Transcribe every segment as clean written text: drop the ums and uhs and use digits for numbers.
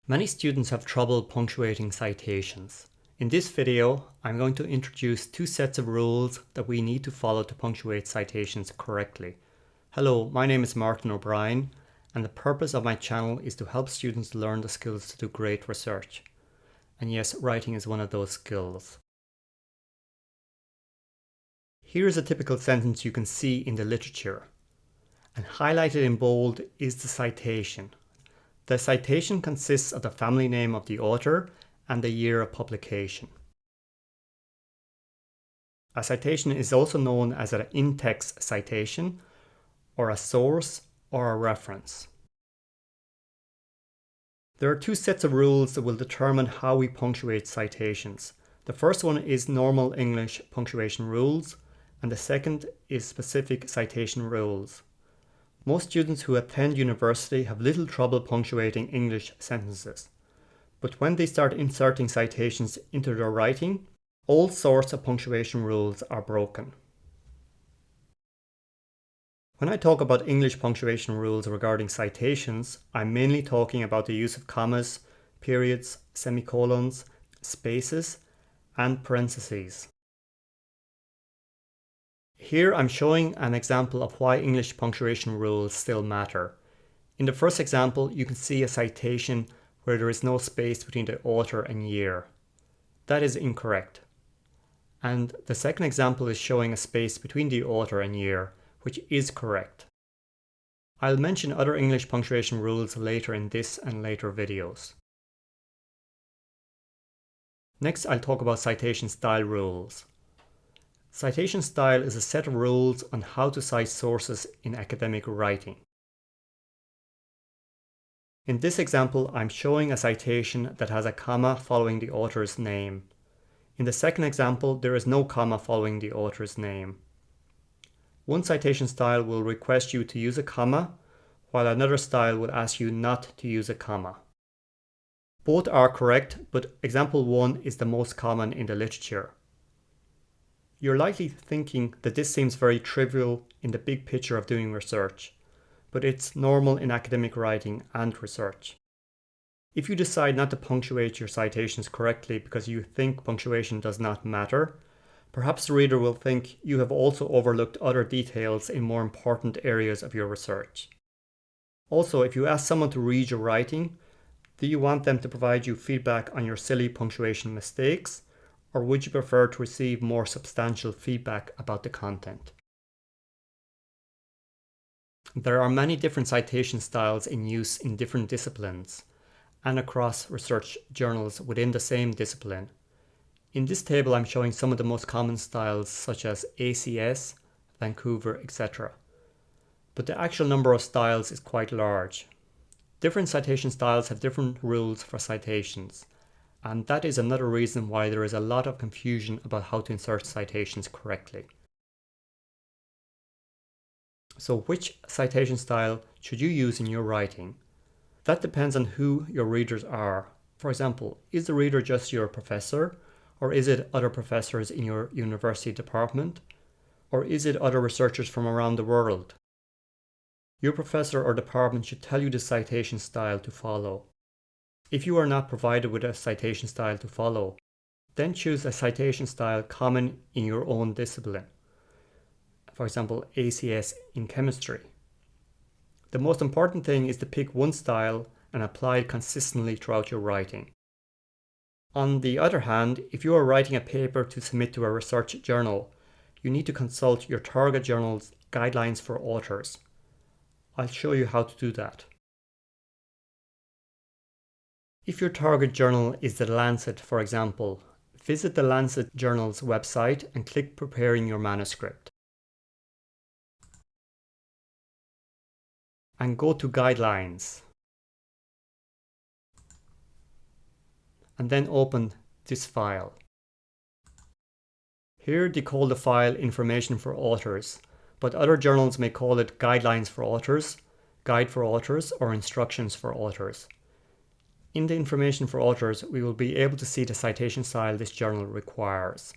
Many students have trouble punctuating citations. In this video, I'm going to introduce two sets of rules that we need to follow to punctuate citations correctly. Hello, my name is Martin O'Brien, and the purpose of my channel is to help students learn the skills to do great research. And yes, writing is one of those skills. Here is a typical sentence you can see in the literature, and highlighted in bold is the citation. The citation consists of the family name of the author and the year of publication. A citation is also known as an in-text citation, or a source, or a reference. There are two sets of rules that will determine how we punctuate citations. The first one is normal English punctuation rules, and the second is specific citation rules. Most students who attend university have little trouble punctuating English sentences. But when they start inserting citations into their writing, all sorts of punctuation rules are broken. When I talk about English punctuation rules regarding citations, I'm mainly talking about the use of commas, periods, semicolons, spaces, and parentheses. Here I'm showing an example of why English punctuation rules still matter. In the first example, you can see a citation where there is no space between the author and year. That is incorrect. And the second example is showing a space between the author and year, which is correct. I'll mention other English punctuation rules later in this and later videos. Next, I'll talk about citation style rules. Citation style is a set of rules on how to cite sources in academic writing. In this example, I'm showing a citation that has a comma following the author's name. In the second example, there is no comma following the author's name. One citation style will request you to use a comma, while another style will ask you not to use a comma. Both are correct, but example 1 is the most common in the literature. You're likely thinking that this seems very trivial in the big picture of doing research, but it's normal in academic writing and research. If you decide not to punctuate your citations correctly because you think punctuation does not matter, perhaps the reader will think you have also overlooked other details in more important areas of your research. Also, if you ask someone to read your writing, do you want them to provide you feedback on your silly punctuation mistakes? Or would you prefer to receive more substantial feedback about the content? There are many different citation styles in use in different disciplines and across research journals within the same discipline. In this table, I'm showing some of the most common styles such as ACS, Vancouver, etc. But the actual number of styles is quite large. Different citation styles have different rules for citations. And that is another reason why there is a lot of confusion about how to insert citations correctly. So which citation style should you use in your writing? That depends on who your readers are. For example, is the reader just your professor? Or is it other professors in your university department? Or is it other researchers from around the world? Your professor or department should tell you the citation style to follow. If you are not provided with a citation style to follow, then choose a citation style common in your own discipline. For example, ACS in chemistry. The most important thing is to pick one style and apply it consistently throughout your writing. On the other hand, if you are writing a paper to submit to a research journal, you need to consult your target journal's guidelines for authors. I'll show you how to do that. If your target journal is The Lancet, for example, visit the Lancet journal's website and click Preparing your manuscript. And go to Guidelines. And then open this file. Here they call the file Information for Authors, but other journals may call it Guidelines for Authors, Guide for Authors, or Instructions for Authors. In the Information for Authors, we will be able to see the citation style this journal requires.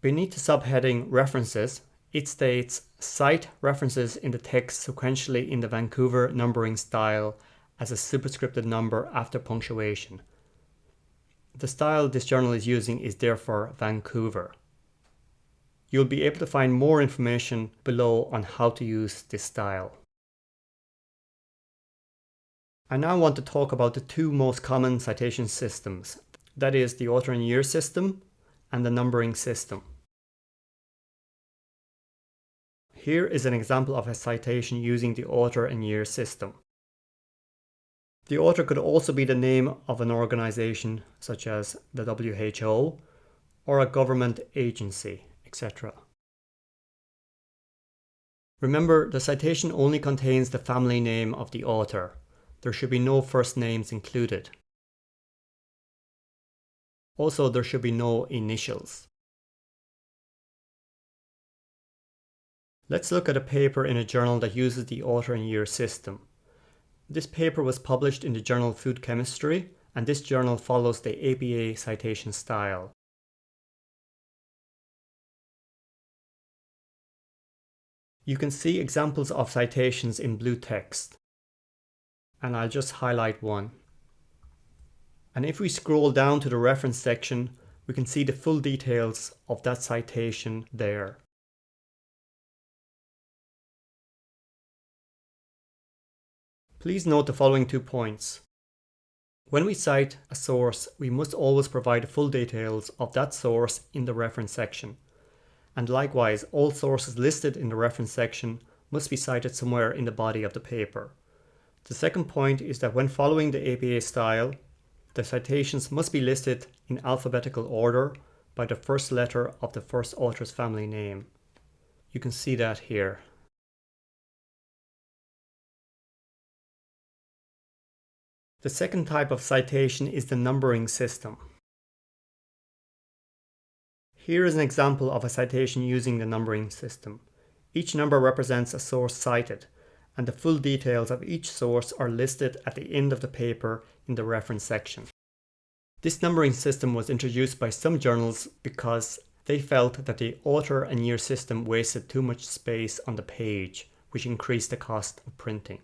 Beneath the subheading References, It states, cite references in the text sequentially in the Vancouver numbering style as a superscripted number after punctuation. The style this journal is using is therefore Vancouver. You'll be able to find more information below on how to use this style. I now want to talk about the two most common citation systems, that is the author and year system and the numbering system. Here is an example of a citation using the author and year system. The author could also be the name of an organization such as the WHO or a government agency, etc. Remember, the citation only contains the family name of the author. There should be no first names included. Also, there should be no initials. Let's look at a paper in a journal that uses the author and year system. This paper was published in the journal Food Chemistry, and this journal follows the APA citation style. You can see examples of citations in blue text, and I'll just highlight one. And if we scroll down to the reference section, we can see the full details of that citation there. Please note the following 2 points. When we cite a source, we must always provide the full details of that source in the reference section. And likewise, all sources listed in the reference section must be cited somewhere in the body of the paper. The second point is that when following the APA style, the citations must be listed in alphabetical order by the first letter of the first author's family name. You can see that here. The second type of citation is the numbering system. Here is an example of a citation using the numbering system. Each number represents a source cited, and the full details of each source are listed at the end of the paper in the reference section. This numbering system was introduced by some journals because they felt that the author and year system wasted too much space on the page, which increased the cost of printing.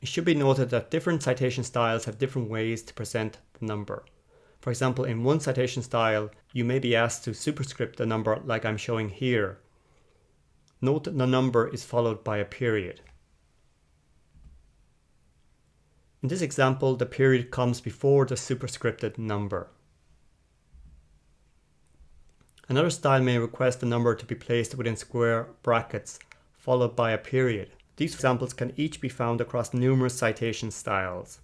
It should be noted that different citation styles have different ways to present the number. For example, in one citation style, you may be asked to superscript the number like I'm showing here. Note the number is followed by a period. In this example, the period comes before the superscripted number. Another style may request the number to be placed within square brackets, followed by a period. These examples can each be found across numerous citation styles.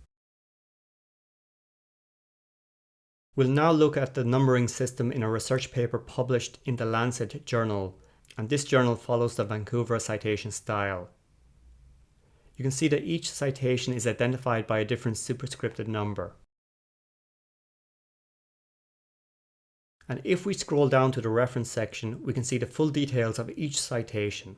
We'll now look at the numbering system in a research paper published in the Lancet journal, and this journal follows the Vancouver citation style. You can see that each citation is identified by a different superscripted number. And if we scroll down to the reference section, we can see the full details of each citation.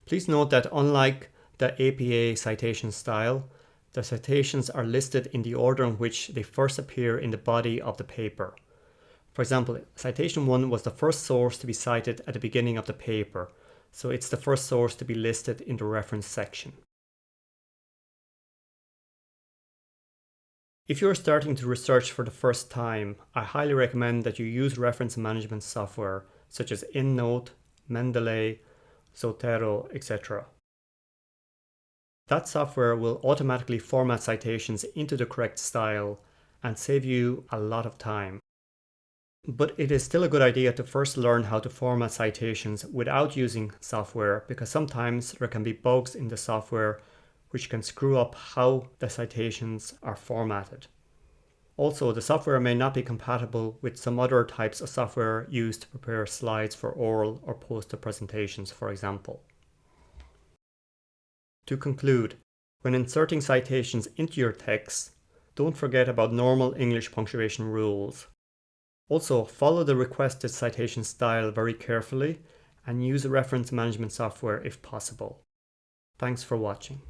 Please note that unlike the APA citation style, the citations are listed in the order in which they first appear in the body of the paper. For example, citation 1 was the first source to be cited at the beginning of the paper, so it's the first source to be listed in the reference section. If you're starting to research for the first time, I highly recommend that you use reference management software such as EndNote, Mendeley, Zotero, etc. That software will automatically format citations into the correct style and save you a lot of time. But it is still a good idea to first learn how to format citations without using software, because sometimes there can be bugs in the software which can screw up how the citations are formatted. Also, the software may not be compatible with some other types of software used to prepare slides for oral or poster presentations, for example. To conclude, when inserting citations into your text, don't forget about normal English punctuation rules. Also, follow the requested citation style very carefully and use reference management software if possible. Thanks for watching.